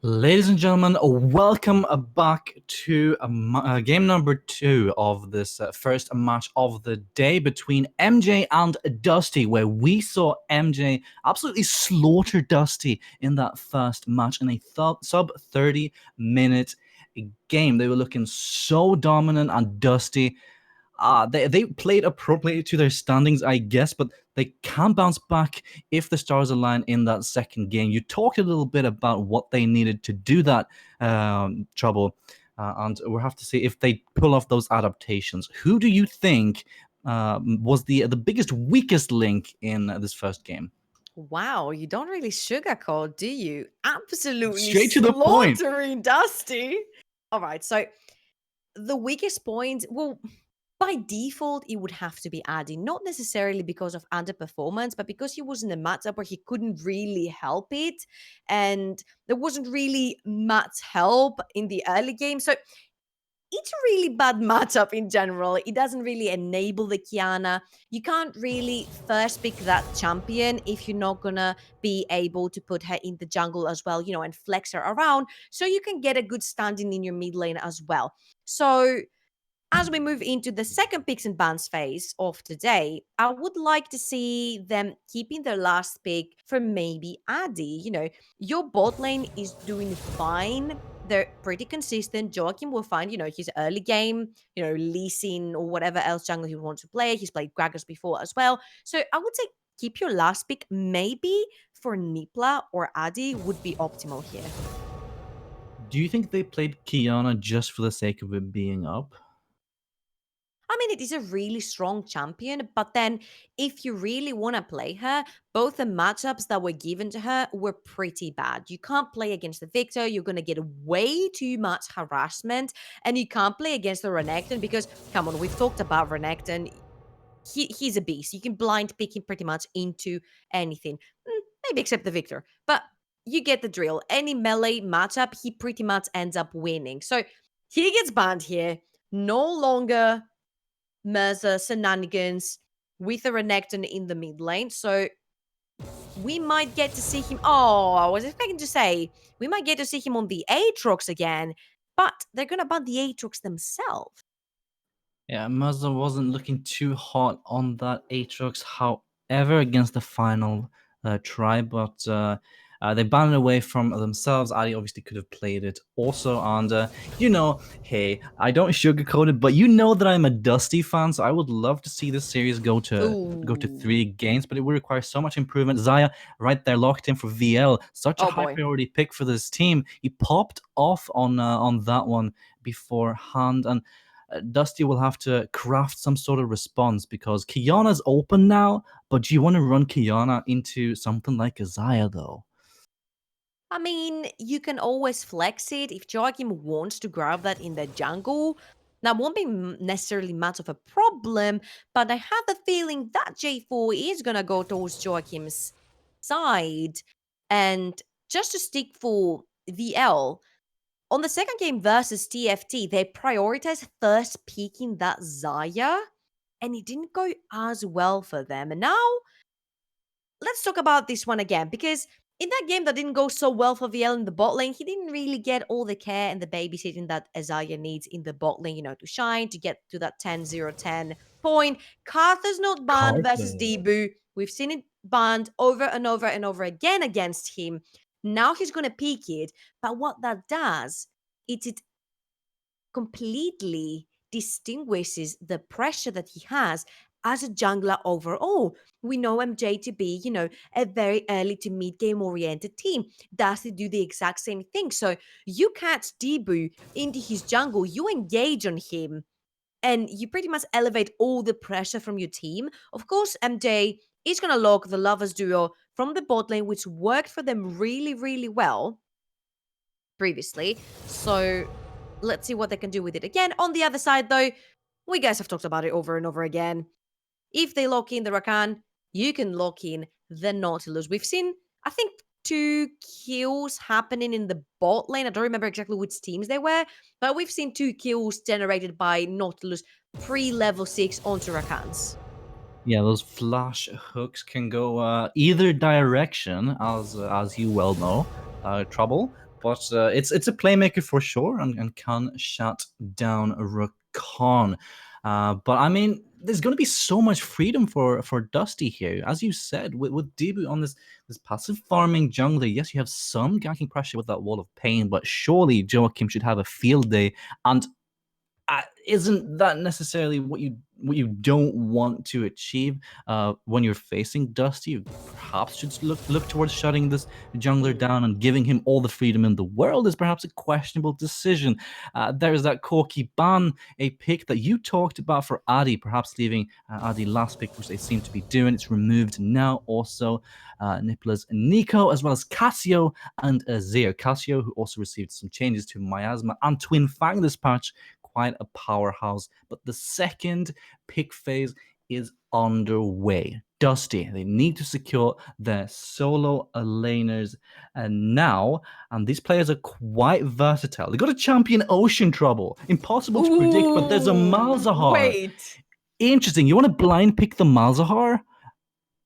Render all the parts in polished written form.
Ladies and gentlemen, welcome back to game number 2 of this first match of the day between MJ and Dusty, where we saw MJ absolutely slaughter Dusty in that first match in a sub 30-minute game. They were looking so dominant, and Dusty they played appropriately to their standings, I guess, but they can bounce back if the stars align in that second game. You talked a little bit about what they needed to do that, Trouble, and we'll have to see if they pull off those adaptations. Who do you think was the biggest, weakest link in this first game? Wow, you don't really sugarcoat, do you? Absolutely Straight to the point. slaughtering Dusty. All right, so the weakest point, well, by default, it would have to be Addy, not necessarily because of underperformance, but because he was in a matchup where he couldn't really help it. And there wasn't really much help in the early game. So it's a really bad matchup in general. It doesn't really enable the Kiana. You can't really first pick that champion if you're not gonna be able to put her in the jungle as well, and flex her around so you can get a good standing in your mid lane as well. So as we move into the second picks and bans phase of today, I would like to see them keeping their last pick for maybe Addy. Your bot lane is doing fine. They're pretty consistent. Joachim will find, his early game, Lee Sin or whatever else jungle he wants to play. He's played Gragas before as well. So I would say keep your last pick. Maybe for Nipla or Addy would be optimal here. Do you think they played Kiana just for the sake of it being up? I mean, it is a really strong champion, but then if you really want to play her, both the matchups that were given to her were pretty bad. You can't play against the Victor, you're going to get way too much harassment, and you can't play against the Renekton because, come on, we've talked about Renekton. He's a beast. You can blind pick him pretty much into anything, maybe except the Victor. But you get the drill. Any melee matchup, he pretty much ends up winning. So he gets banned here. No longer Mercer shenanigans with a Renekton in the mid lane. So we might get to see him. Oh, I was expecting to say we might get to see him on the Aatrox again, but they're gonna ban the Aatrox themselves. Yeah, Mazda wasn't looking too hot on that Aatrox, however, against the final try, but they banned it away from themselves. Ali obviously could have played it also, and hey, I don't sugarcoat it, but you know that I'm a Dusty fan, so I would love to see this series go to 3 games, but it would require so much improvement. Xayah right there locked in for VL, such a high priority pick for this team. He popped off on that one beforehand, and Dusty will have to craft some sort of response because Kiana's open now, but do you want to run Kiana into something like Xayah, though? I mean, you can always flex it if Joachim wants to grab that in the jungle. That won't be necessarily much of a problem, but I have a feeling that J4 is gonna go towards Joachim's side. And just to stick for VL, on the second game versus TFT, they prioritized first peeking that Xayah, and it didn't go as well for them. And now, let's talk about this one again, because in that game that didn't go so well for VL in the bot lane, he didn't really get all the care and the babysitting that Xayah needs in the bot lane, to shine, to get to that 10-0-10 point. Cartha's not banned versus Debu. We've seen it banned over and over and over again against him. Now he's going to peak it. But what that does, it completely distinguishes the pressure that he has as a jungler overall. We know MJ to be, a very early to mid game oriented team. Does he do the exact same thing? So you catch Debu into his jungle, you engage on him, and you pretty much elevate all the pressure from your team. Of course, MJ is going to lock the Lovers duo from the bot lane, which worked for them really, really well previously. So let's see what they can do with it again. On the other side, though, we guys have talked about it over and over again. If they lock in the Rakan, you can lock in the Nautilus. We've seen, I think, 2 kills happening in the bot lane. I don't remember exactly which teams they were, but we've seen 2 kills generated by Nautilus pre-level 6 onto Rakans. Yeah, those flash hooks can go either direction, as you well know, Trouble. But it's a playmaker for sure and can shut down Rakan. But I mean, there's going to be so much freedom for Dusty here, as you said, with debut on this passive farming jungler. Yes, you have some ganking pressure with that wall of pain, but surely Joachim should have a field day. And isn't that necessarily what you don't want to achieve when you're facing Dusty? You perhaps should look towards shutting this jungler down, and giving him all the freedom in the world is perhaps a questionable decision. There's that Corky ban, a pick that you talked about for Adi, perhaps leaving Adi last pick, which they seem to be doing. It's removed now. Also, Nipla's Nico, as well as Cassio and Zir. Cassio, who also received some changes to Miasma and Twin Fang this patch, quite a powerhouse. But the second pick phase is underway. Dusty, they need to secure their solo laners now, and these players are quite versatile. They got a champion Ocean Trouble, impossible to predict, but there's a Ooh, Malzahar. wait. Interesting. You want to blind pick the Malzahar?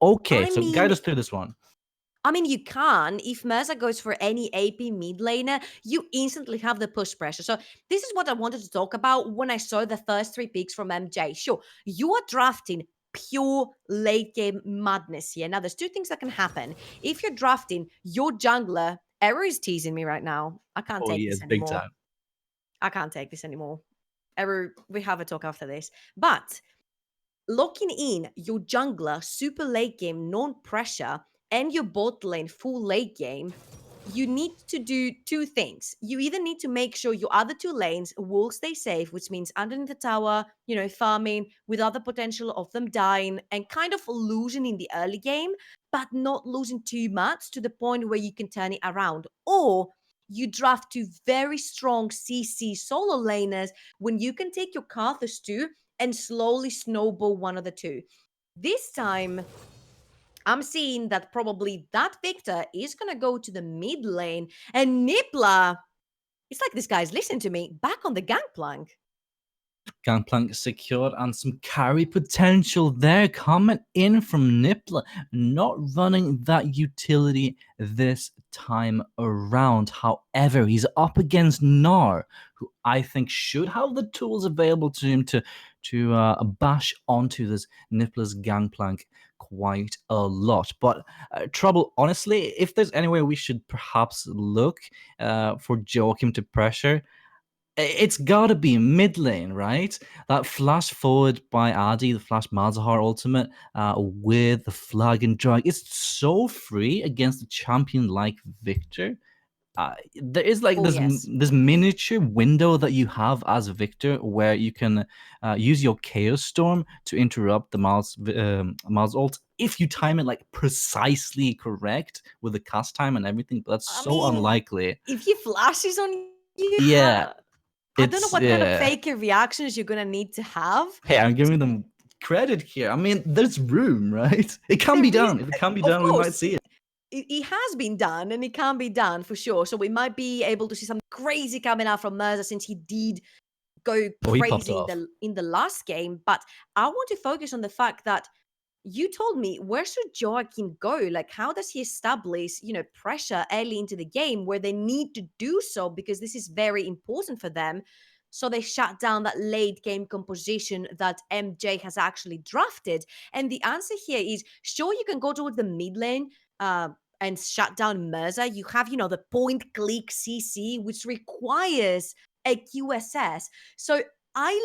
Okay, I so guide mean, us through this one. you can. If Merza goes for any AP mid laner, you instantly have the push pressure. So this is what I wanted to talk about when I saw the first 3 picks from MJ. Sure, you are drafting pure late game madness here. Now, there's 2 things that can happen. If you're drafting your jungler, Error is teasing me right now. I can't Oh, take yes, this big anymore. time. I can't take this anymore. Error, we have a talk after this. But locking in your jungler super late game, non pressure, and your bot lane full late game, you need to do 2 things. You either need to make sure your other 2 lanes will stay safe, which means underneath the tower, farming without the potential of them dying and kind of losing in the early game, but not losing too much to the point where you can turn it around. Or you draft 2 very strong CC solo laners when you can take your Karthus too and slowly snowball one of the 2. This time, I'm seeing that probably that Victor is going to go to the mid lane, and Nipla, it's like this guy's listening to me, back on the gangplank. Gangplank secured, and some carry potential there coming in from Nipla, not running that utility this time around. However, he's up against Nar, who I think should have the tools available to him to bash onto this Nipla's Gangplank quite a lot. But Trouble, honestly, if there's anywhere we should perhaps look for Joachim to pressure, it's gotta be mid lane, right? That flash forward by Adi, the flash Malzahar ultimate, with the flag and drag, it's so free against a champion like Victor. There is like Oh, yes. this miniature window that you have as Victor, where you can use your Chaos Storm to interrupt the Mal's ult if you time it like precisely correct with the cast time and everything. But that's I so mean, unlikely. if he flashes on you, Yeah, I don't know it's what kind of yeah. faker reactions you're going to need to have. Hey, I'm giving them credit here. I mean, there's room, right? It can There be is, done. If it can be of done, we might course, see it. it has been done and it can be done for sure. So we might be able to see something crazy coming out from Merza since he did go Oh, he popped crazy in off. the last game. But I want to focus on the fact that you told me, where should Joaquin go? Like, how does he establish, pressure early into the game where they need to do so because this is very important for them? So they shut down that late game composition that MJ has actually drafted. And the answer here is, sure, you can go towards the mid lane, and shut down Mirza. You have, the point click CC, which requires a QSS. So I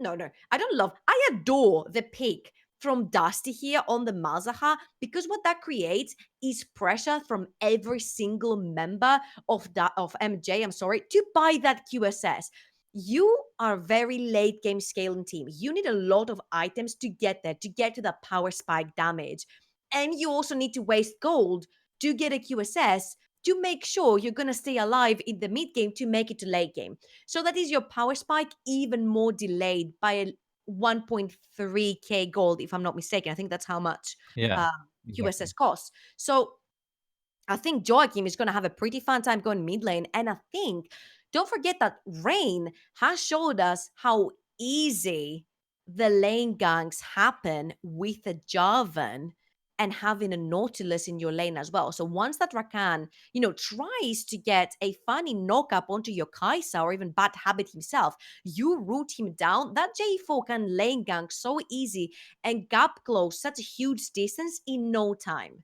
no, I don't love, I adore the pick from Dusty here on the Malzahar, because what that creates is pressure from every single member of MJ, I'm sorry, to buy that QSS. You are a very late game scaling team. You need a lot of items to get there, to get to that power spike damage. And you also need to waste gold to get a QSS to make sure you're going to stay alive in the mid game to make it to late game. So that is your power spike even more delayed by a 1.3k gold, if I'm not mistaken. I think that's how much Yeah, um, exactly. QSS costs. So I think Joachim is going to have a pretty fun time going mid lane. And I think, don't forget that Rain has showed us how easy the lane ganks happen with a Jarvan. and having a Nautilus in your lane as well. So once that Rakan, tries to get a funny knock-up onto your Kai'Sa or even Bad Habit himself, you root him down. That J4 can lane gank so easy and gap close such a huge distance in no time.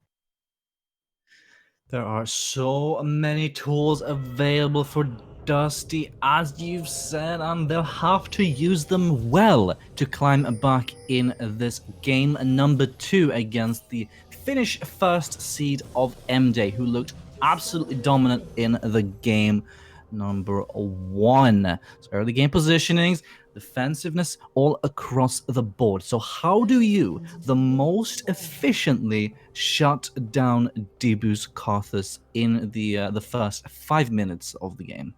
There are so many tools available for Dusty, as you've said, and they'll have to use them well to climb back in this game number 2 against the Finnish first seed of MJ, who looked absolutely dominant in the game number 1. So early game positionings, defensiveness all across the board. So how do you the most efficiently shut down Debu's Karthus in the first 5 minutes of the game?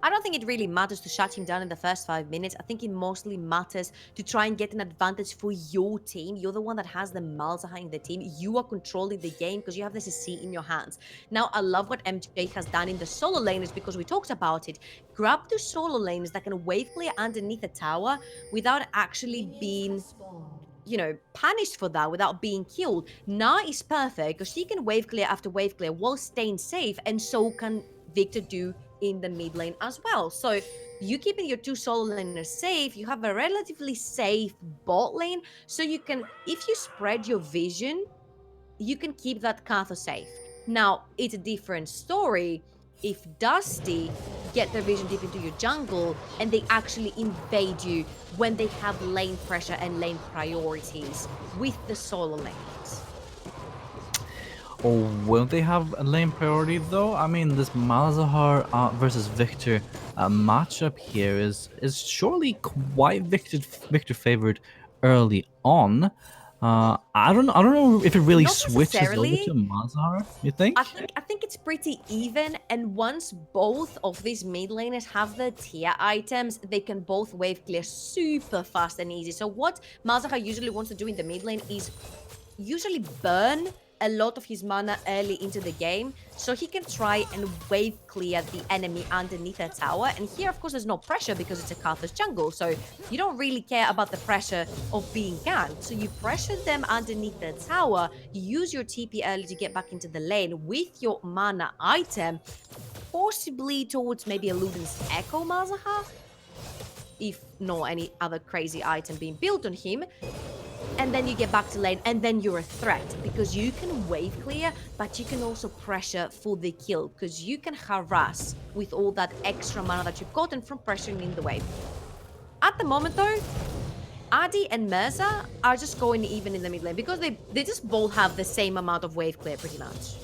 I don't think it really matters to shut him down in the first 5 minutes. I think it mostly matters to try and get an advantage for your team. You're the one that has the Malzahar in the team. You are controlling the game because you have this seat in your hands. Now, I love what MJ has done in the solo laners because we talked about it. Grab two solo laners that can wave clear underneath a tower without actually being punished for that, without being killed. Na is perfect because she can wave clear after wave clear while staying safe, and so can Victor do in the mid lane as well. So you keeping your two solo laners safe, you have a relatively safe bot lane, so you can, if you spread your vision, you can keep that Karthus safe. Now, it's a different story if Dusty get their vision deep into your jungle and they actually invade you when they have lane pressure and lane priorities with the solo lanes. Or will they have a lane priority though? I mean, this Malzahar versus Victor matchup here is surely quite Victor favored early on. I don't know if it really Not switches over necessarily. to Malzahar. You think? I think it's pretty even, and once both of these mid laners have the tier items, they can both wave clear super fast and easy. So what Malzahar usually wants to do in the mid lane is usually burn a lot of his mana early into the game, so he can try and wave clear the enemy underneath a tower. And here, of course, there's no pressure because it's a Karthus jungle, so you don't really care about the pressure of being ganked. So you pressure them underneath the tower, you use your TP early to get back into the lane with your mana item, possibly towards maybe a Luden's Echo Malzahar, if not any other crazy item being built on him. And then you get back to lane, and then you're a threat because you can wave clear, but you can also pressure for the kill because you can harass with all that extra mana that you've gotten from pressuring in the wave. At the moment though, Adi and Mirza are just going even in the mid lane because they just both have the same amount of wave clear pretty much.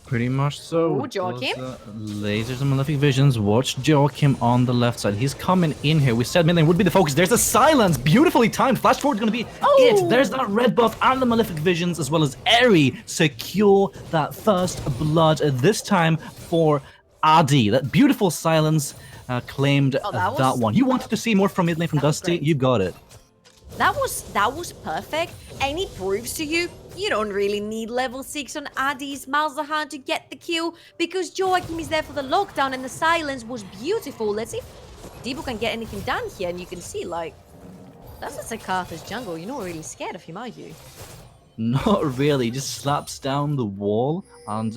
Pretty much so. Ooh, Joachim. Lasers and malefic visions. Watch Joachim on the left side. He's coming in here. We said mid lane would be the focus. There's a silence. Beautifully timed. Flash forward is going to be it. There's that red buff and the malefic visions, as well as Eri secure that first blood. This time for Adi. That beautiful silence claimed that one. You wanted to see more from mid lane from Dusty. You got it. That was perfect, and it proves to you don't really need level 6 on Adi's Malzahar to get the kill because Joachim is there for the lockdown and the silence was beautiful. Let's see if Debu can get anything done here, and you can see, like, that's a Karthus jungle. You're not really scared of him, are you? Not really. He just slaps down the wall and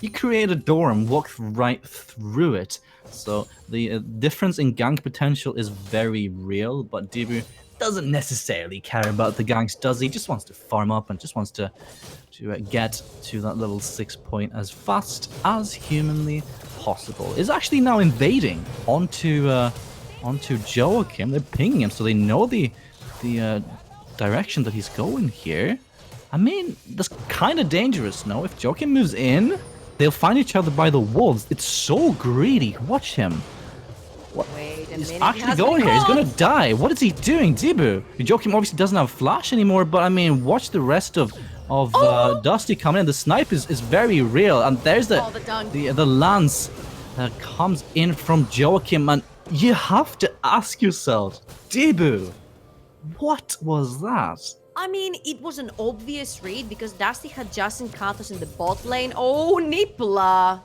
you create a door and walk right through it. So the difference in gank potential is very real, but Debu doesn't necessarily care about the ganks, does he? Just wants to farm up and just wants to get to that level 6 point as fast as humanly possible. Is actually now invading onto Joachim. They're pinging him, so they know the direction that he's going here. I mean, that's kind of dangerous, no? If Joachim moves in, they'll find each other by the walls. It's so greedy. Watch him. Wait a He's minute. actually going here. He's gonna die. What is he doing, Debu? Joachim obviously doesn't have flash anymore, but I mean, watch the rest of Dusty coming in. The snipe is very real, and there's the lance that comes in from Joachim, and you have to ask yourself, Debu, what was that? I mean, it was an obvious read because Dusty had just seen Karthus in the bot lane. Oh, Nippla!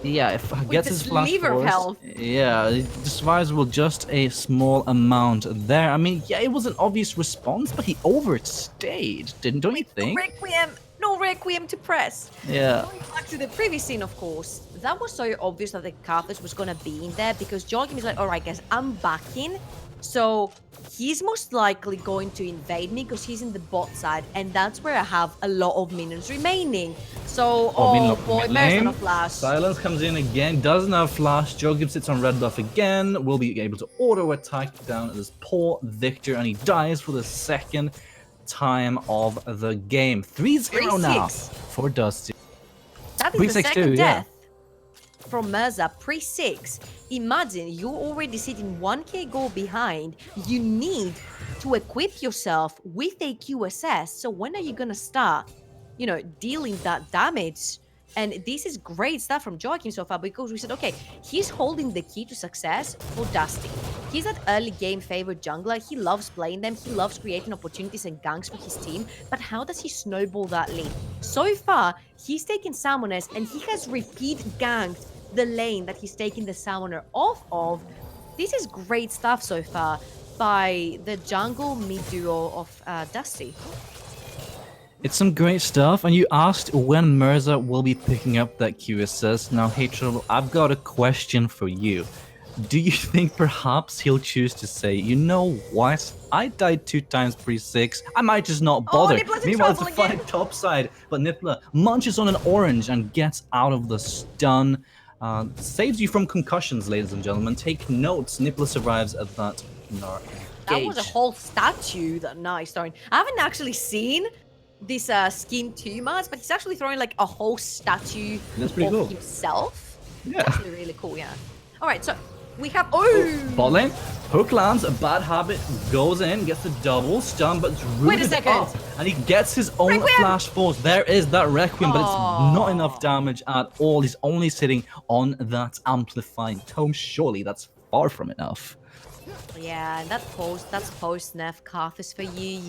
Yeah, if With gets the his flash sliver of force, health. yeah, it survives with just a small amount there. I mean, yeah, it was an obvious response, but he overstayed, don't you With no think? Requiem! No Requiem to press! Yeah. Going back to the previous scene, of course, that was so obvious that the Carthus was gonna be in there because Joachim is like, alright guys, I'm back in. So he's most likely going to invade me because he's in the bot side, and that's where I have a lot of minions remaining. So, Oh, oh boy, mid there's lane. no flash. Silence comes in again, doesn't have flash. Joachim sits on red buff again, will be able to auto attack down this poor Victor, and he dies for the second time of the game. 3-0 now 3-6. for Dusty. That is the 3-6 second too, yeah. death from Mirza, pre-6. Imagine you're already sitting 1k goal behind. You need to equip yourself with a QSS. So when are you gonna start, dealing that damage? And this is great stuff from Joachim so far because we said, okay, he's holding the key to success for Dusty. He's that early game favorite jungler. He loves playing them. He loves creating opportunities and ganks for his team. But how does he snowball that lead? So far, he's taken summoners and he has repeat ganked the lane that he's taking the summoner off of. This is great stuff so far by the jungle mid duo of Dusty. It's some great stuff, and you asked when Mirza will be picking up that QSS. Now, hey Trouble, I've got a question for you. Do you think perhaps he'll choose to say, you know what, I died 2 times pre-6, I might just not bother. Meanwhile, it's a fight topside, but Nippler munches on an orange and gets out of the stun. Saves you from concussions, ladies and gentlemen. Take notes, Nippler survives at that That was a whole statue that nice throwing. I haven't actually seen this skin too much, but he's actually throwing like a whole statue of cool. himself. Yeah. It's actually really cool, yeah. Alright, so we have bot lane, hook lands, a bad habit, goes in, gets the double stun, but it's rooted up, and he gets his own flash force. There is that Requiem, but it's not enough damage at all. He's only sitting on that amplifying tome. Surely that's far from enough. Yeah, and that's post nerf Carthus for you.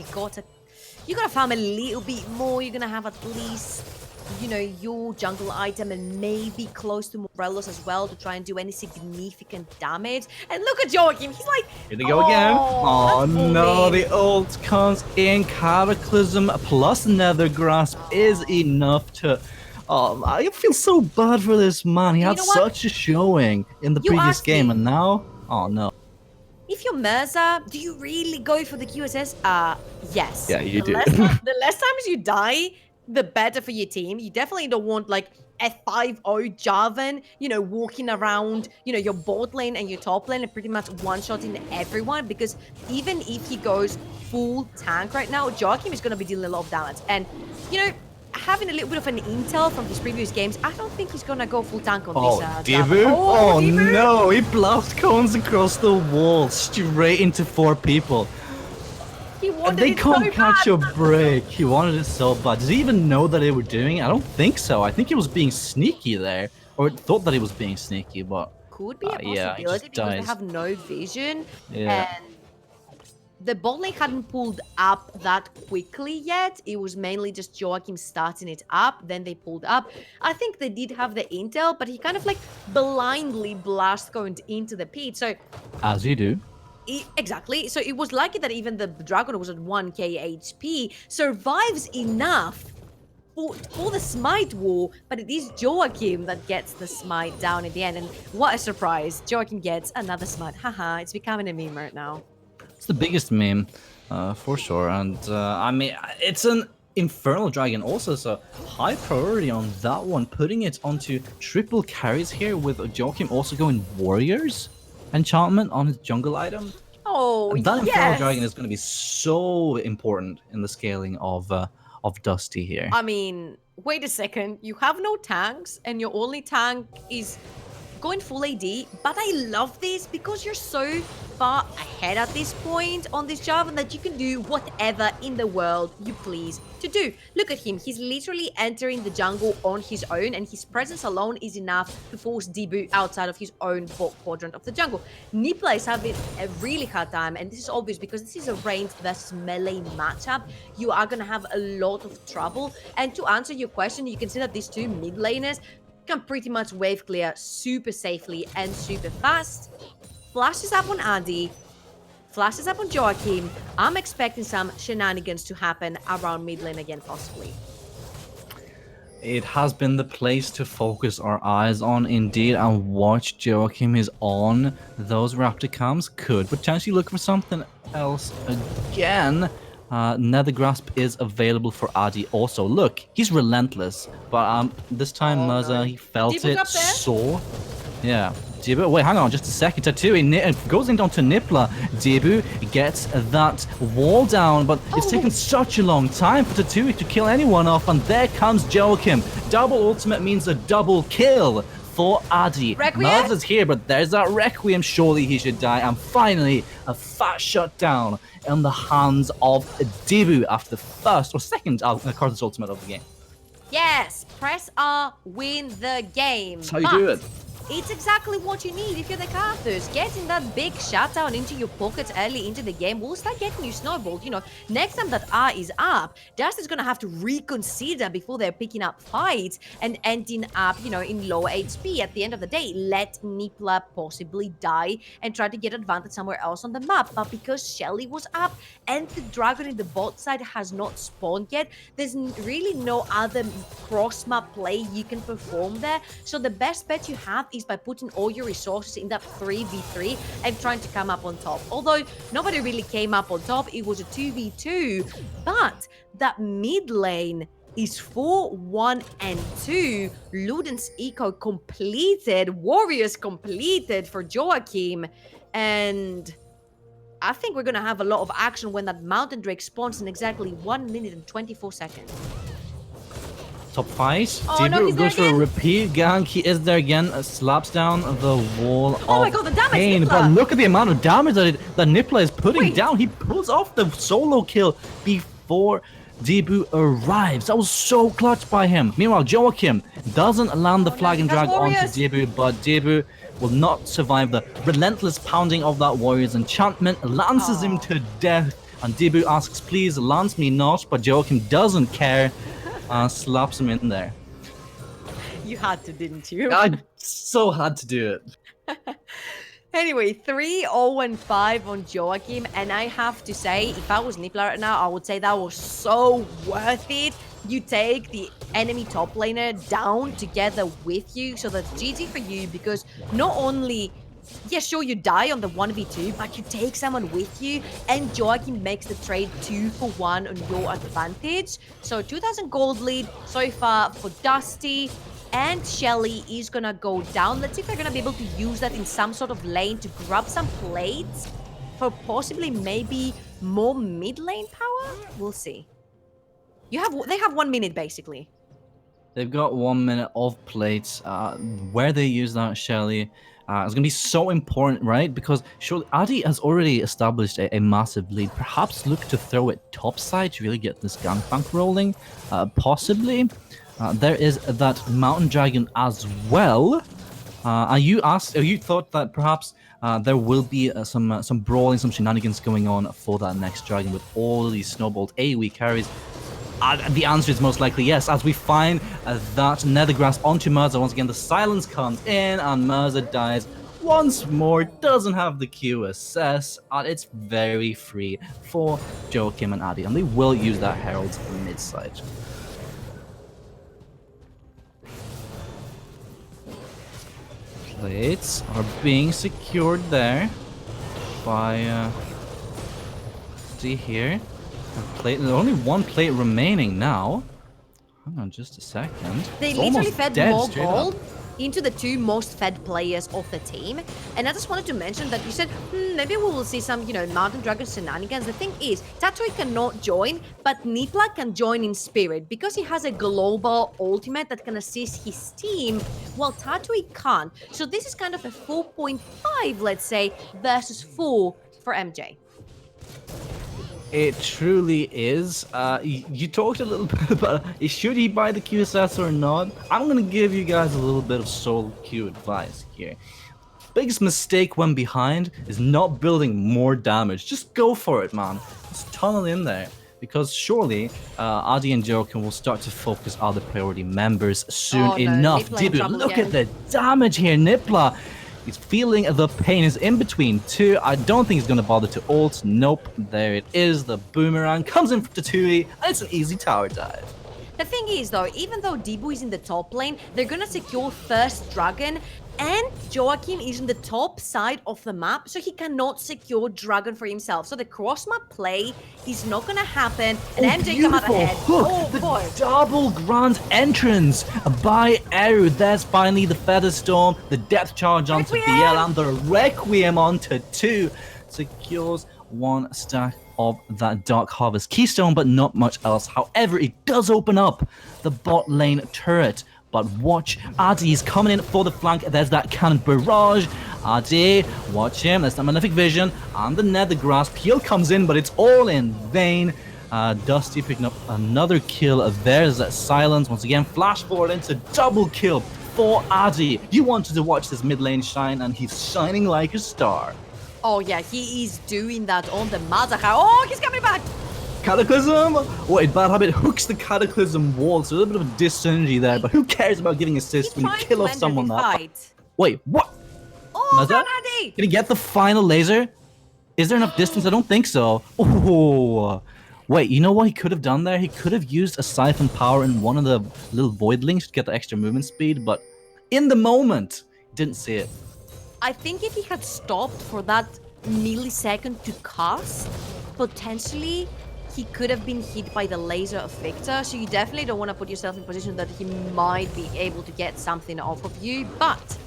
You gotta farm a little bit more. You're gonna have at least, your jungle item and maybe close to Morelos as well to try and do any significant damage. And look at Joachim, he's like, here they go again. Oh no, the ult comes in. Cataclysm plus Nether Grasp is enough to... Oh, I feel so bad for this man. He had such a showing in the previous game, and now... Oh no. If you're Mirza, do you really go for the QSS? Yes. Yeah, you do. The less times you die, the better for your team. You definitely don't want like a 5-0 Jarvan, walking around, your bot lane and your top lane and pretty much one-shotting everyone, because even if he goes full tank right now, Joachim is going to be dealing a lot of damage. And, having a little bit of an intel from his previous games, I don't think he's gonna go full tank on this. Divu? Oh no, he blast cones across the wall straight into 4 people. He wanted they it can't so catch bad. a break. He wanted it so bad. Does he even know that they were doing it? I don't think so. I think he was being sneaky there, or thought that he was being sneaky, but could be a yeah, possibility because they have no vision. Yeah. And the bot lane hadn't pulled up that quickly yet. It was mainly just Joachim starting it up, then they pulled up. I think they did have the intel, but he kind of like blindly blast going into the pit. So as you do. Exactly. So it was lucky that even the dragon was at 1k HP, survives enough for the smite wall, but it is Joachim that gets the smite down at the end. And what a surprise. Joachim gets another smite. Haha, it's becoming a meme right now. It's the biggest meme, for sure. And I mean, it's an Infernal Dragon also, so high priority on that one. Putting it onto triple carries here with Joachim also going Warriors enchantment on his jungle item. Oh, that Infernal Dragon is going to be so important in the scaling of Dusty here. I mean, wait a second. You have no tanks, and your only tank is going full AD, but I love this because you're so far ahead at this point on this Jarvan that you can do whatever in the world you please to do. Look at him. He's literally entering the jungle on his own, and his presence alone is enough to force debut outside of his own bot quadrant of the jungle. Nippler is having a really hard time, and this is obvious because this is a ranged versus melee matchup. You are going to have a lot of trouble. And to answer your question, you can see that these two mid laners, can pretty much wave clear super safely and super fast. Flashes up on Andy, flashes up on Joachim. I'm expecting some shenanigans to happen around mid lane again, possibly. It has been the place to focus our eyes on, indeed, and watch Joachim is on those Raptor cams. Could potentially look for something else again. Nether Grasp is available for Adi also. Look, he's relentless, but this time Murza, he felt Deepu's it, up there. saw. Yeah, Deepu, wait, hang on just a second. Tatui goes into Nipla. Deepu gets that wall down, but it's taken such a long time for Tatui to kill anyone off, and there comes Joachim. Double ultimate means a double kill for Adi. Requiem? Murza's here, but there's that Requiem. Surely he should die. And finally, a fat shutdown in the hands of Deepu after the first or second Carthus ultimate of the game. Yes, press R, win the game. That's how you do it. It's exactly what you need if you're the Carthus. Getting that big shutdown into your pockets early into the game will start getting you snowballed. You know, next time that R is up, Dusty's gonna have to reconsider before they're picking up fights and ending up, you know, in low HP. At the end of the day, let Nipla possibly die and try to get advantage somewhere else on the map. But because Shelly was up and the dragon in the bot side has not spawned yet, there's really no other cross-map play you can perform there. So the best bet you have is by putting all your resources in that 3v3 and trying to come up on top. Although nobody really came up on top, it was a 2v2, but that mid lane is 4, 1, and 2. Luden's eco completed, Warriors completed for Joachim, and I think we're gonna have a lot of action when that Mountain Drake spawns in exactly 1 minute and 24 seconds. Top 5. Oh, no, he's there goes for a again. repeat gank. He is there again. Slaps down the wall Oh my of god, the damage, pain. Nipla! But look at the amount of damage that Nipla is putting Wait. down. He pulls off the solo kill before Deepu arrives. That was so clutch by him. Meanwhile, Joachim doesn't land the flag and drag onto Warriors. Deepu, but Deepu will not survive the relentless pounding of that Warrior's enchantment. Lances him to death. And Deepu asks, please lance me not, but Joachim doesn't care. Slaps him in there. You had to, didn't you? I so had to do it. Anyway, 3-0-5 on Joachim, and I have to say, if I was Nipla right now, I would say that was so worth it. You take the enemy top laner down together with you, so that's GG for you, because not only, yeah, sure, you die on the 1v2, but you take someone with you, and Joachim makes the trade 2 for 1 on your advantage. So 2,000 gold lead so far for Dusty. And Shelly is gonna go down. Let's see if they're gonna be able to use that in some sort of lane to grab some plates for possibly maybe more mid lane power. We'll see. They have 1 minute basically. They've got 1 minute of plates. Where they use that, Shelly, is going to be so important, right? Because surely Adi has already established a massive lead. Perhaps look to throw it topside to really get this gangplank rolling. Possibly. There is that mountain dragon as well. You thought that perhaps there will be some brawling, some shenanigans going on for that next dragon with all these snowballed AoE carries? The answer is most likely yes, as we find that Nether Grasp onto Murza. Once again, the silence comes in and Murza dies once more. Doesn't have the Q assess, and it's very free for Joachim and Adi, and they will use that Herald's mid-side. Plates are being secured there by see here. There's only 1 plate remaining now. Hang on just a second. They It's literally almost fed dead more straight up. gold into the 2 most fed players of the team. And I just wanted to mention that you said, maybe we will see some, Mountain Dragon shenanigans. The thing is, Tatui cannot join, but Nipla can join in spirit because he has a global ultimate that can assist his team, while Tatui can't. So this is kind of a 4.5, let's say, versus 4 for MJ. It truly is. You talked a little bit about should he buy the QSS or not. I'm going to give you guys a little bit of solo queue advice here. Biggest mistake when behind is not building more damage. Just go for it, man. Just tunnel in there. because surely Adi and Joachim will start to focus other priority members soon Oh, no, enough. Nipla in Dibu, trouble look again. at the damage here. Nipla, he's feeling the pain. He's in between two. I don't think he's going to bother to ult. Nope, there it is. The boomerang comes in for Tatui, and it's an easy tower dive. The thing is, though, even though Dibu is in the top lane, they're gonna secure first Dragon, and Joachim is in the top side of the map, so he cannot secure Dragon for himself. So the cross-map play is not gonna happen, and MJ come out Beautiful ahead. hook, Oh, the boy. double grand entrance by Eru. There's finally the Feather Storm, the Depth Charge onto Requiem! VL, and the Requiem onto 2. Secures 1 stack of that Dark Harvest Keystone, but not much else. However, it does open up the bot lane turret. But watch, Adi is coming in for the flank. There's that cannon barrage. Adi, watch him. There's that Malefic Vision and the Nether Grasp. Heal comes in, but it's all in vain. Dusty picking up another kill. There's that silence. Once again, flash forward into double kill for Adi. You wanted to watch this mid lane shine, and he's shining like a star. Oh, yeah, he is doing that on the Mazahar. Oh, he's coming back! Cataclysm! Wait, Bad Habit hooks the Cataclysm wall, so a little bit of a dis-synergy there, but who cares about giving assists when you kill off someone that fight. Wait, what? Oh, Maza? Adi! Can he get the final laser? Is there enough distance? I don't think so. Oh, wait, you know what he could have done there? He could have used a Siphon Power in one of the little Voidlings to get the extra movement speed, but in the moment, didn't see it. I think if he had stopped for that millisecond to cast, potentially he could have been hit by the laser of Victor. So you definitely don't want to put yourself in a position that he might be able to get something off of you. But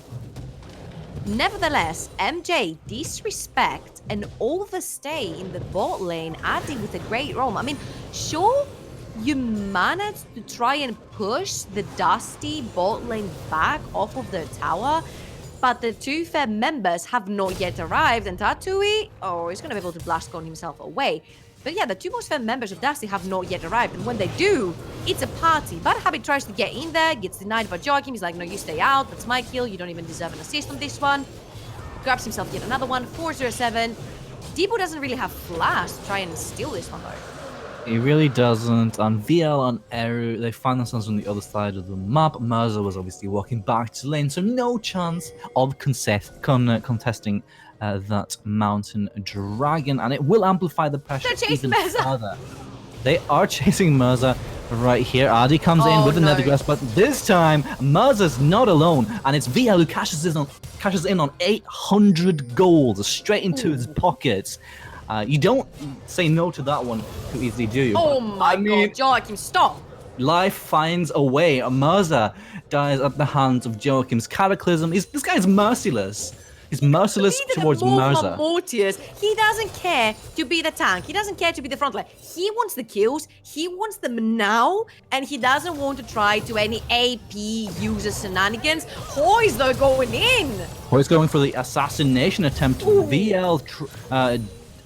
nevertheless, MJ disrespect and overstay in the bot lane, adding with a great roam. I mean, sure, you managed to try and push the Dusty bot lane back off of their tower, but the two Feb members have not yet arrived, and Tatui, oh, he's going to be able to blast cone himself away. But yeah, the two most Feb members of Dusty have not yet arrived, and when they do, it's a party. Bad Habit tries to get in there, gets denied by Joachim. He's like, no, you stay out, that's my kill, you don't even deserve an assist on this one. Grabs himself yet another one, 407. Debo doesn't really have flash to try and steal this one, though. He really doesn't. On VL, on Eru, they find themselves on the other side of the map. Mirza was obviously walking back to lane, so no chance of contesting that mountain dragon, and it will amplify the pressure even further. They are chasing Mirza right here. Adi comes in with the Nether Grasp, but this time Mirza's not alone, and it's VL who cashes in on 800 gold straight into his pockets. You don't say no to that one too easily, do you? Oh my god, Joachim, stop! Life finds a way. Mirza dies at the hands of Joachim's Cataclysm. This guy's merciless. He's merciless towards Mirza. He doesn't care to be the tank. He doesn't care to be the front line. He wants the kills. He wants them now, and he doesn't want to try to any AP user shenanigans. Hoy's though going in. Hoy's going for the assassination attempt. Ooh. VL.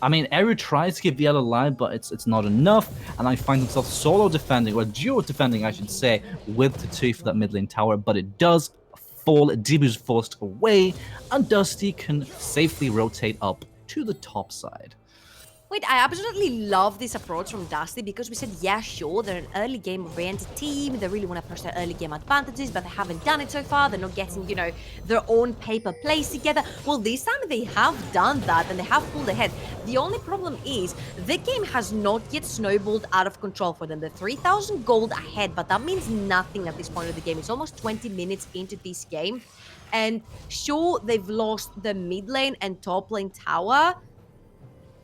I mean, Eru tries to give VL a line, but it's not enough, and I find himself solo defending, or duo defending, I should say, with the 2 for that mid lane tower, but it does fall. Dibu's forced away, and Dusty can safely rotate up to the top side. Wait, I absolutely love this approach from Dusty because we said, yeah, sure, they're an early game-oriented team. They really want to push their early game advantages, but they haven't done it so far. They're not getting, you know, their own paper plays together. Well, this time they have done that and they have pulled ahead. The only problem is the game has not yet snowballed out of control for them. They're 3,000 gold ahead, but that means nothing at this point of the game. It's almost 20 minutes into this game. And sure, they've lost the mid lane and top lane tower,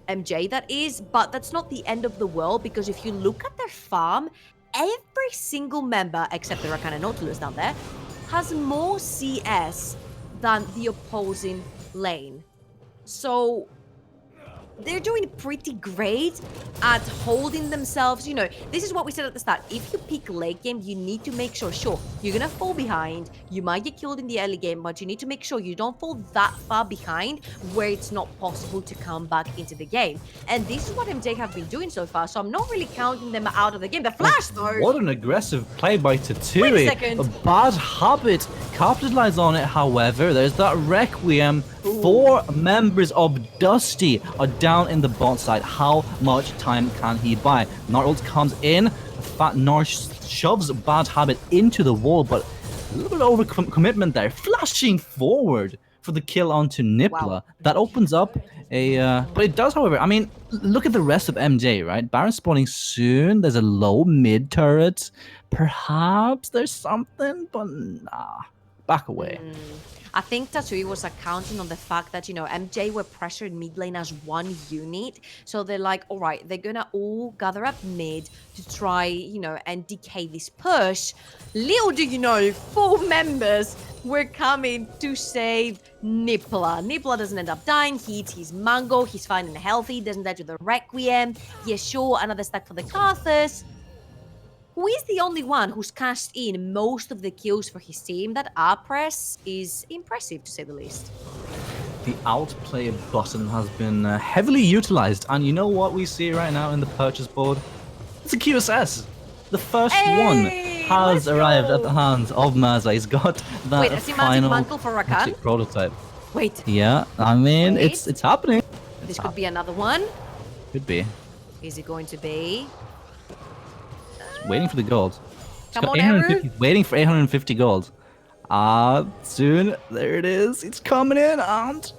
MJ that is, but that's not the end of the world, because if you look at their farm, every single member, except the Rakan and Nautilus down there, has more CS than the opposing lane. So they're doing pretty great at holding themselves. You know, this is what we said at the start. If you pick late game, you need to make sure, sure, you're gonna fall behind. You might get killed in the early game, but you need to make sure you don't fall that far behind where it's not possible to come back into the game. And this is what MJ have been doing so far, so I'm not really counting them out of the game. The flash, though! What an aggressive play by Tatui. Wait a second. A Bad Habit capitalized on it, however. There's that Requiem. Ooh. 4 members of Dusty are down in the bot side. How much time can he buy? Gnarls comes in. Fat Gnar shoves Bad Habit into the wall, but a little bit over commitment there. Flashing forward for the kill onto Nipla. Wow. That opens up a... but it does, however, I mean, look at the rest of MJ, right? Baron spawning soon. There's a low mid turret. Perhaps there's something, but nah. Back away. I think Tatui was accounting on the fact that, MJ were pressured mid lane as one unit. So they're like, all right, they're going to all gather up mid to try, and decay this push. Little do you know, 4 members were coming to save Nipla. Nipla doesn't end up dying. He eats his mango. He's fine and healthy. Doesn't die to the Requiem. Yeah, sure, another stack for the Carthus. Who is the only one who's cashed in most of the kills for his team. That R-press is impressive, to say the least. The outplay button has been heavily utilized, and you know what we see right now in the purchase board? It's a QSS. The first one has arrived at the hands of Mirza. He's got that Wait, a semantic mantle for Rakan? prototype. Wait. Yeah, I mean, it's happening. This could be another one. Could be. Is it going to be? Waiting for the gold. Come on, Eru. He's waiting for 850 gold. Soon, there it is. It's coming in, and...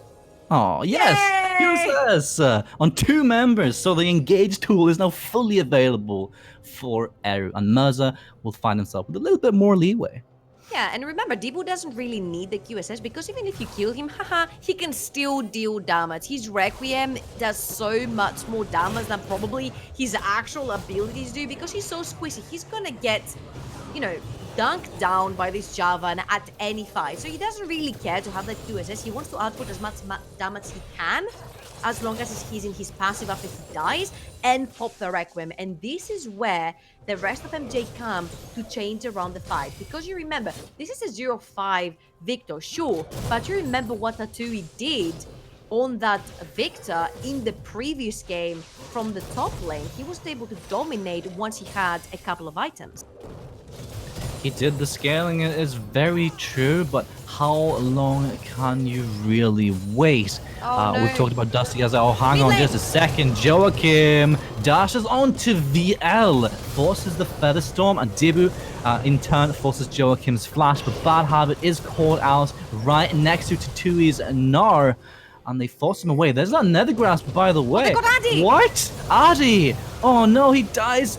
Oh, yes! QSS on 2 members, so the engage tool is now fully available for Eru, and Mirza will find himself with a little bit more leeway. Yeah, and remember, Debu doesn't really need the QSS because even if you kill him, he can still deal damage. His Requiem does so much more damage than probably his actual abilities do because he's so squishy. He's gonna get, dunked down by this Javan at any fight. So he doesn't really care to have that QSS. He wants to output as much damage he can as long as he's in his passive after he dies and pop the Requiem. And this is where the rest of MJ come to change around the fight. Because you remember, this is a 0-5 Victor, sure, but you remember what Tatui did on that Victor in the previous game from the top lane. He was able to dominate once he had a couple of items. He did. The scaling is very true, but how long can you really wait? Oh, no. We've talked about Dusty as hang on just a second. Joachim dashes onto VL, forces the Feather Storm, and Debu in turn forces Joachim's flash, but Bad Habit is caught out right next to Tatui's Gnar, and they force him away. There's that Nether Grasp, by the way. Oh, they got Addy! What? Addy! Oh no, he dies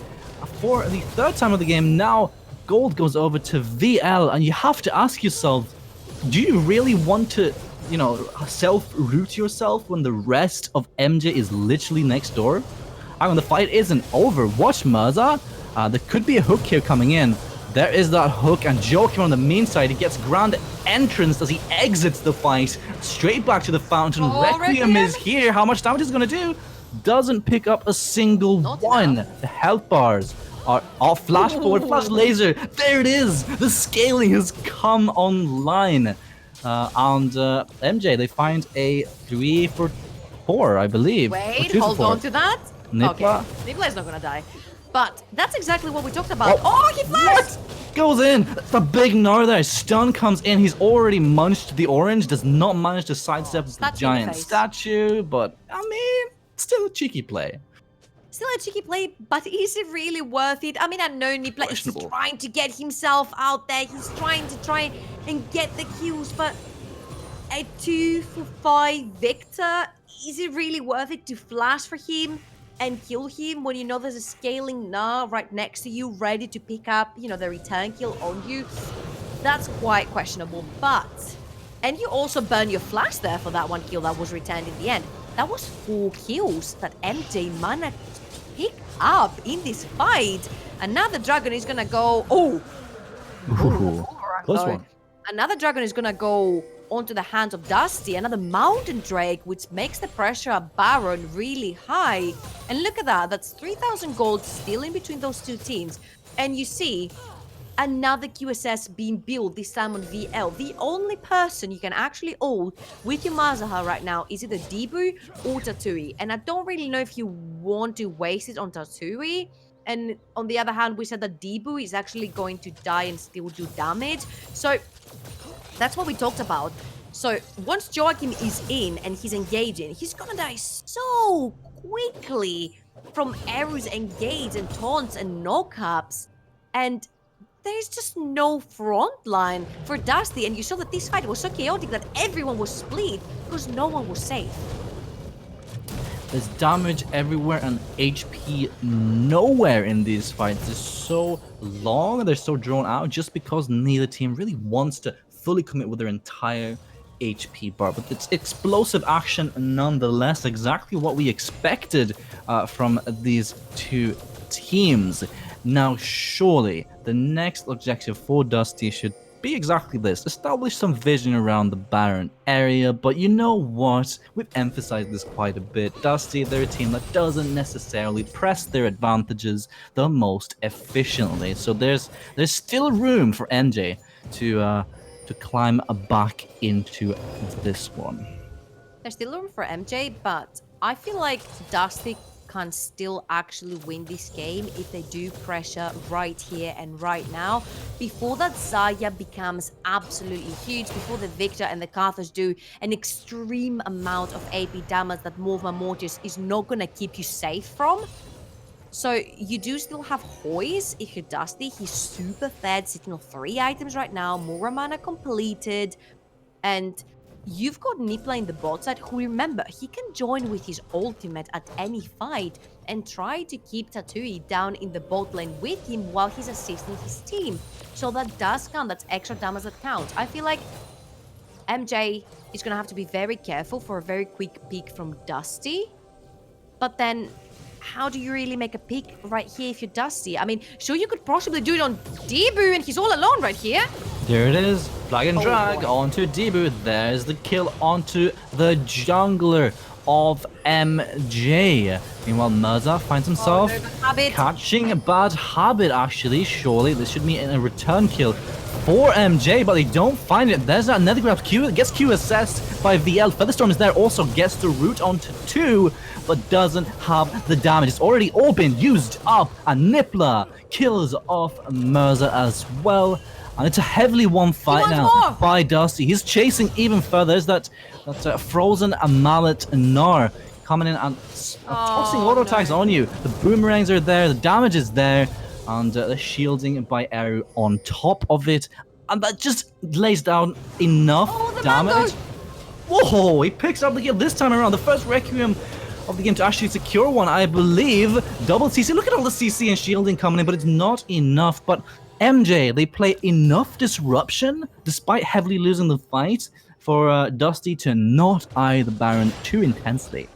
for the 3rd time of the game. Now gold goes over to VL, and you have to ask yourself, do you really want to, self-root yourself when the rest of MJ is literally next door? I mean, the fight isn't over. Watch Mirza. There could be a hook here coming in. There is that hook, and Joachim on the main side, he gets grand entrance as he exits the fight. Straight back to the fountain. Requiem is here. How much damage is going to do? Doesn't pick up a single one. The health bars are off. Flash forward, flash laser. There it is. The scaling has come online. And MJ, they find a 3 for 4, I believe. Wait, hold on to that. Nipla. Okay, Nipla is not going to die. But that's exactly what we talked about. Oh, he flashed! What? Goes in. That's a big Gnar there. Stun comes in. He's already munched the orange. Does not manage to sidestep the giant statue. But, I mean, still a cheeky play. Still a cheeky play, but is it really worth it? I mean, I know Nipla is trying to get himself out there. He's trying and get the kills, but a 2 for 5 Victor, is it really worth it to flash for him and kill him when you know there's a scaling Gnar right next to you, ready to pick up, the return kill on you? That's quite questionable, but... And you also burn your flash there for that 1 kill that was returned in the end. That was 4 kills that MJ managed to pick up in this fight. Another dragon is gonna go... Close one. Another dragon is gonna go onto the hands of Dusty. Another mountain drake, which makes the pressure at Baron really high. And look at that. That's 3,000 gold still in between those 2 teams. And you see... another QSS being built, this time on VL. The only person you can actually ult with your Mazaha right now is either Debu or Tatui. And I don't really know if you want to waste it on Tatui. And on the other hand, we said that Debu is actually going to die and still do damage. So that's what we talked about. So once Joachim is in and he's engaging, he's gonna die so quickly from arrows and gauge and taunts and knock-ups. And there's just no front line for Dusty. And you saw that this fight was so chaotic that everyone was split because no one was safe. There's damage everywhere and HP nowhere in these fights. They're so long, they're so drawn out just because neither team really wants to fully commit with their entire HP bar. But it's explosive action nonetheless, exactly what we expected from these two teams. Now, surely the next objective for Dusty should be exactly this: establish some vision around the Baron area. But you know what? We've emphasized this quite a bit. Dusty, they're a team that doesn't necessarily press their advantages the most efficiently. So there's still room for MJ to climb back into this one. There's still room for MJ, but I feel like Dusty can still actually win this game if they do pressure right here and right now, before that Xayah becomes absolutely huge, before the Victor and the Carthage do an extreme amount of AP damage that Morva Mortis is not gonna keep you safe from. So you do still have Hoys if you're Dusty. He's super fed, sitting on 3 items right now, more mana completed, and you've got Nipla in the bot side, who, remember, he can join with his ultimate at any fight and try to keep Tatui down in the bot lane with him while he's assisting his team. So that does count, that's extra damage that counts. I feel like MJ is going to have to be very careful for a very quick peek from Dusty. But then, how do you really make a pick right here if you're Dusty? I mean, sure, you could possibly do it on Debu, and he's all alone right here. There it is. Flag and drag onto Debu. There's the kill onto the jungler of MJ. Meanwhile, Mirza finds himself catching a bad habit, actually. Surely this should mean a return kill for MJ, but they don't find it. There's that nether grab Q. It gets Q assessed by VL. Featherstorm is there, also gets the root onto 2, but doesn't have the damage. It's already all been used up, and Nipla kills off Mirza as well. And it's a heavily won fight now by Dusty. He's chasing even further. There's that frozen mallet Gnar coming in and tossing auto attacks on you. The boomerangs are there, the damage is there, and the shielding by Eru on top of it. And that just lays down enough damage. Whoa, he picks up the kill this time around. The first Requiem of the game to actually secure one, I believe. Double CC. Look at all the CC and shielding coming in, but it's not enough. But MJ, they play enough disruption, despite heavily losing the fight, for Dusty to not eye the Baron too intensely.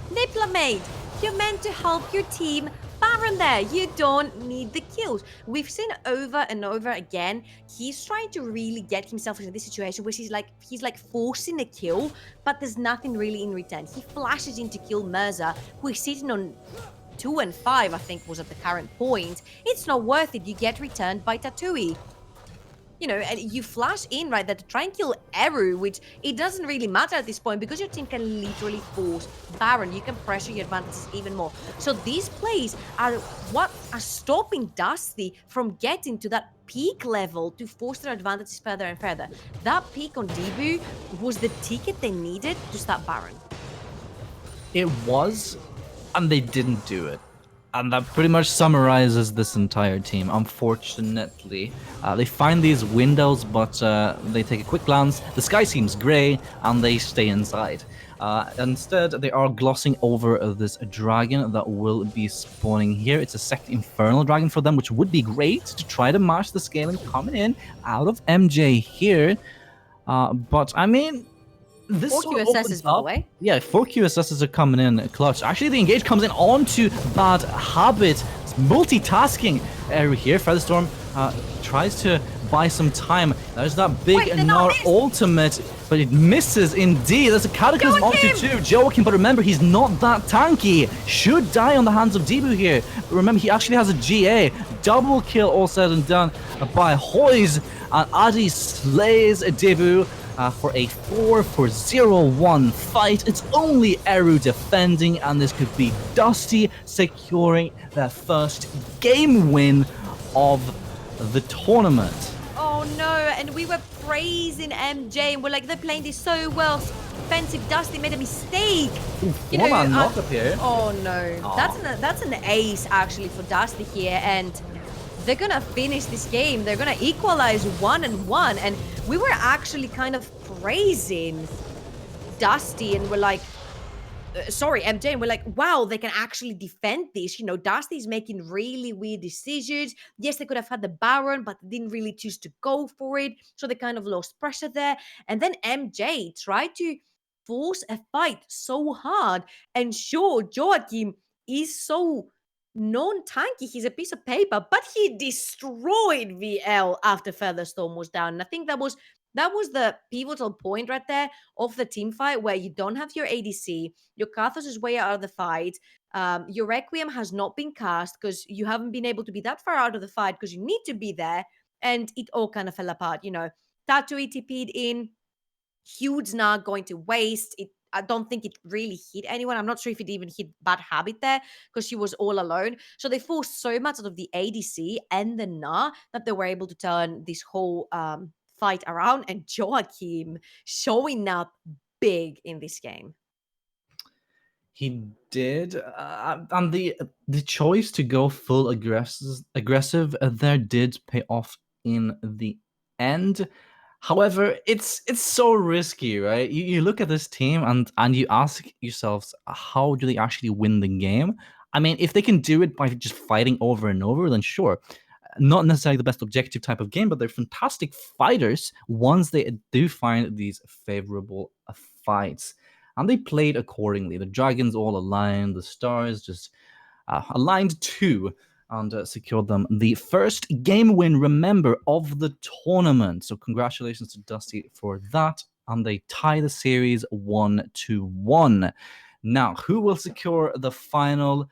Nipla, mate, you're meant to help your team. Baron there, you don't need the kills. We've seen over and over again, he's trying to really get himself into this situation where he's like forcing a kill, but there's nothing really in return. He flashes in to kill Mirza, who is sitting on 2 and 5, I think, was at the current point. It's not worth it. You get returned by Tatui. You know, and you flash in right there to try and kill Eru, which it doesn't really matter at this point because your team can literally force Baron. You can pressure your advantages even more. So these plays are what are stopping Dusty from getting to that peak level to force their advantages further and further. That peak on Debu was the ticket they needed to stop Baron. It was, and they didn't do it. And that pretty much summarizes this entire team, unfortunately. They find these windows, but they take a quick glance. The sky seems grey, and they stay inside. Instead, they are glossing over this dragon that will be spawning here. It's a second Infernal Dragon for them, which would be great to try to match the scaling coming in out of MJ here. But, I mean, this 4 QSSs, by the way. Yeah, 4 QSSs are coming in clutch. Actually, the engage comes in onto Bad Habit. It's multitasking here. Featherstorm tries to buy some time. There's that big Gnar ultimate, but it misses indeed. There's a Cataclysm onto 2. Joachim, but remember, he's not that tanky. Should die on the hands of Debu here. But remember, he actually has a GA. Double kill all said and done by Hoys. And Adi slays Debu. For a 4-0-1 fight. It's only Eru defending, and this could be Dusty securing their first game win of the tournament. Oh Oh no, and we were praising MJ and we're like, they're playing this so well. Offensive Dusty made a mistake. Four-man knock up here. Oh no. Oh. That's an ace actually for Dusty here, and they're gonna finish this game. They're gonna equalize 1-1. And we were actually kind of praising Dusty, and we're like, sorry, MJ, and we're like, wow, they can actually defend this. Dusty's making really weird decisions. Yes, they could have had the Baron, but they didn't really choose to go for it. So they kind of lost pressure there. And then MJ tried to force a fight so hard. And sure, Joachim is so non-tanky. He's a piece of paper, but he destroyed VL after Featherstorm was down. And I think that was the pivotal point right there of the team fight, where you don't have your ADC, your Karthus is way out of the fight, your Requiem has not been cast because you haven't been able to be that far out of the fight because you need to be there, and it all kind of fell apart. Tattoo TP'd in, Hude's not going to waste it. I don't think it really hit anyone. I'm not sure if it even hit Bad Habit there because she was all alone. So they forced so much out of the ADC and the Na that they were able to turn this whole fight around. And Joachim showing up big in this game. He did, and the choice to go full aggressive there did pay off in the end. However, it's so risky, right? You look at this team and you ask yourselves, how do they actually win the game? I mean, if they can do it by just fighting over and over, then sure. Not necessarily the best objective type of game, but they're fantastic fighters once they do find these favorable fights. And they played accordingly. The dragons all aligned, the stars just aligned too, and secured them the first game win, remember, of the tournament. So congratulations to Dusty for that. And they tie the series 1-1. Now, who will secure the final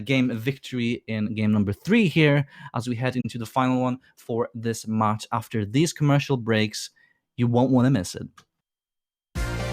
game victory in game number 3 here as we head into the final one for this match after these commercial breaks? You won't want to miss it.